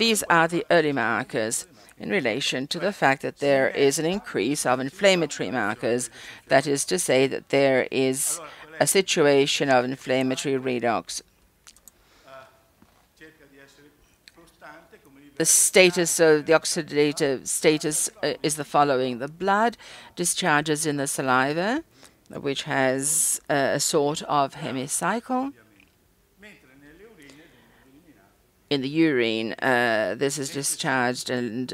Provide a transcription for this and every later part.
these are the early markers in relation to the fact that there is an increase of inflammatory markers. That is to say that there is a situation of inflammatory redox. The status of the oxidative status is the following. The blood discharges in the saliva, which has a sort of hemicycle. In the urine, this is discharged and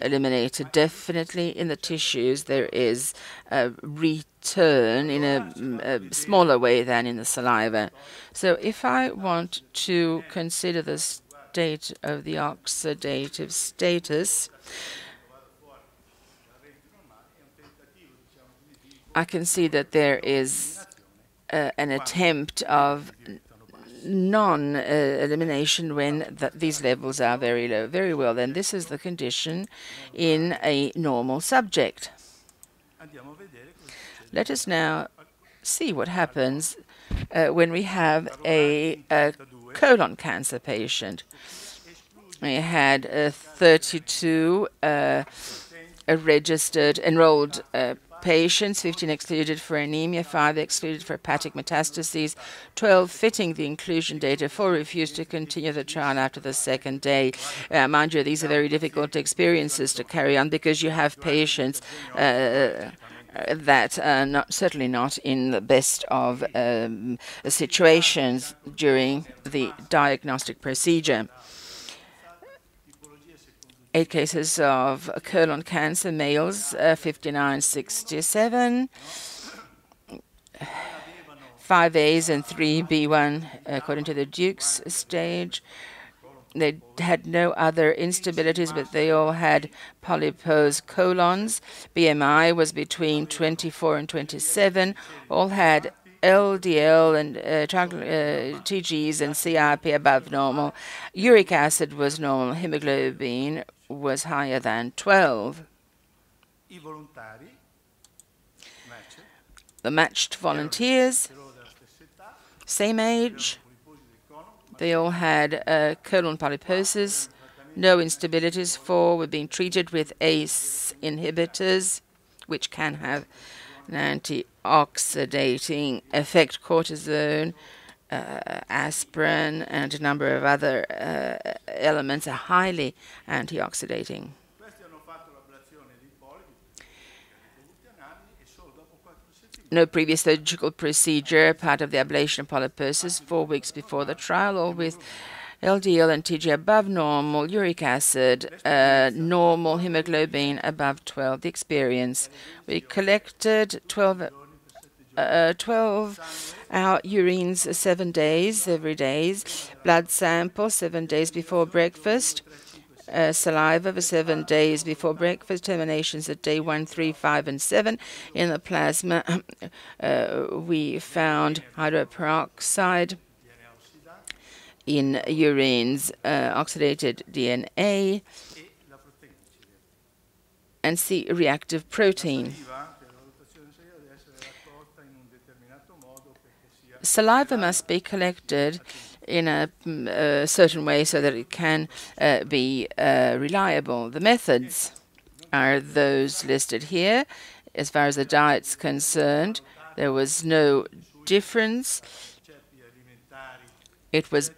eliminated. Definitely in the tissues, there is a return in a smaller way than in the saliva. So if I want to consider the state of the oxidative status, I can see that there is an attempt of non-elimination when these levels are very low. Very well, then this is the condition in a normal subject. Let us now see what happens when we have a colon cancer patient. We had 32 registered, enrolled patients, 15 excluded for anemia, 5 excluded for hepatic metastases, 12 fitting the inclusion data, 4 refused to continue the trial after the second day. Mind you, these are very difficult experiences to carry on because you have patients that are certainly not in the best of situations during the diagnostic procedure. 8 cases of colon cancer, males, 59-67, 5 A's and 3 B1 according to the Duke's stage. They had no other instabilities, but they all had polypose colons. BMI was between 24 and 27. All had LDL and TGs and CRP above normal. Uric acid was normal. Hemoglobin was higher than 12. The matched volunteers, same age. They all had colon polyposis, no instabilities. 4 were being treated with ACE inhibitors, which can have an antioxidating effect. Cortisone, aspirin, and a number of other elements are highly antioxidating. No previous surgical procedure, part of the ablation of polyposis, 4 weeks before the trial, all with LDL and TG above normal, uric acid normal, hemoglobin above 12. The experience. We collected 12 our urines 7 days, every day. Blood sample 7 days before breakfast. Saliva for 7 days before breakfast. Terminations at day 1, 3, 5, and 7. In the plasma, we found hydroperoxide. In urines, oxidated DNA, and C-reactive protein. Saliva must be collected in a certain way so that it can be reliable. The methods are those listed here. As far as the diet's concerned, there was no difference. It was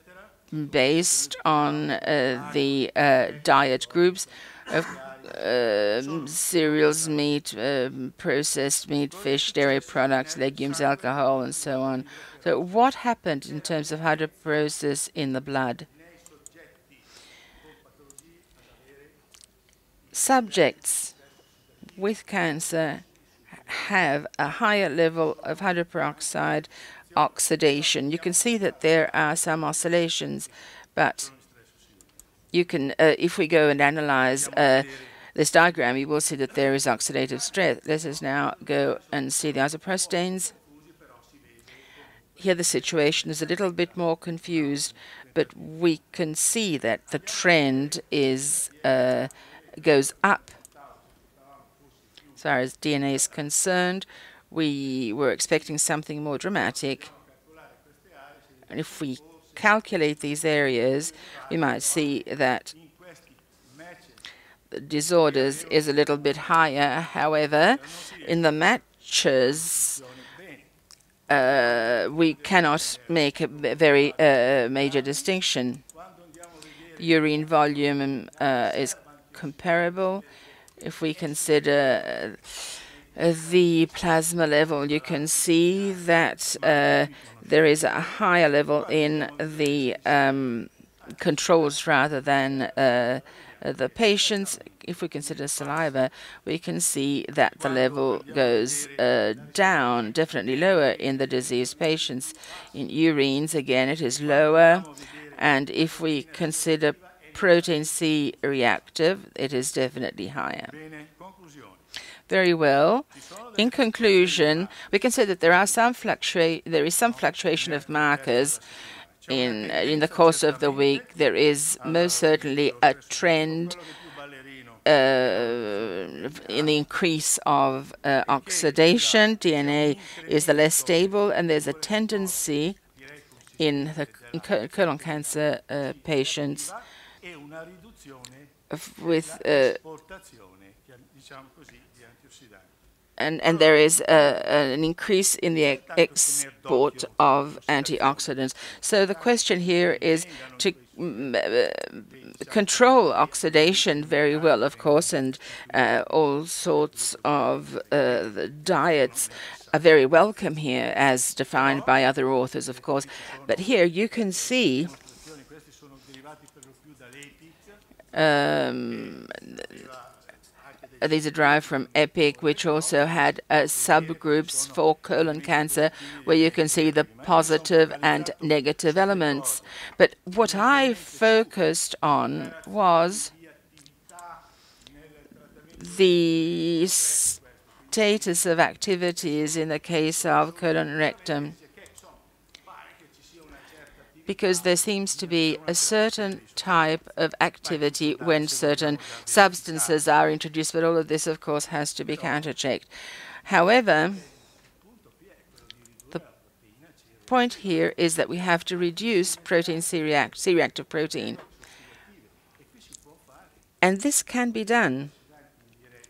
based on the diet groups of cereals, meat, processed meat, fish, dairy products, legumes, alcohol, and so on. So what happened in terms of hydroperosis in the blood? Subjects with cancer have a higher level of hydroperoxide oxidation. You can see that there are some oscillations, but you can, if we go and analyze this diagram, you will see that there is oxidative stress. Let us now go and see the isoprostanes. Here the situation is a little bit more confused, but we can see that the trend is goes up. As far as DNA is concerned, we were expecting something more dramatic. And if we calculate these areas, we might see that the disorders is a little bit higher. However, in the matches, we cannot make a very major distinction. Urine volume is comparable. If we consider the plasma level, you can see that there is a higher level in the controls rather than the patients. If we consider saliva, we can see that the level goes down, definitely lower in the diseased patients. In urines, again, it is lower. And if we consider protein C reactive, it is definitely higher. Very well. In conclusion, we can say that there is some fluctuation of markers in the course of the week. There is most certainly a trend in the increase of oxidation. DNA is the less stable, and there's a tendency in colon cancer patients with and there is an increase in the export of antioxidants. So the question here is to control oxidation very well, of course, and all sorts of diets are very welcome here, as defined by other authors, of course. But here you can see these are derived from EPIC, which also had subgroups for colon cancer, where you can see the positive and negative elements. But what I focused on was the status of activities in the case of colon rectum, because there seems to be a certain type of activity when certain substances are introduced, but all of this, of course, has to be counterchecked. However, the point here is that we have to reduce protein C-reactive protein. And this can be done.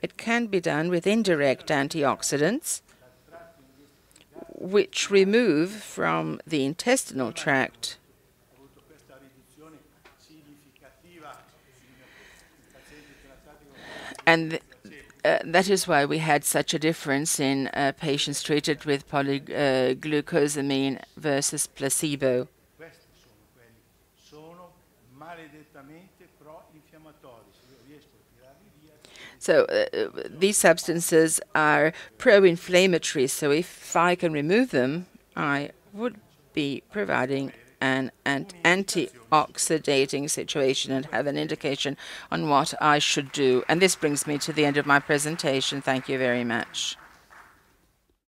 It can be done with indirect antioxidants, which remove from the intestinal tract and that is why we had such a difference in patients treated with polyglucosamine versus placebo. So these substances are pro-inflammatory, so if I can remove them, I would be providing an anti-oxidating situation and have an indication on what I should do. And this brings me to the end of my presentation. Thank you very much.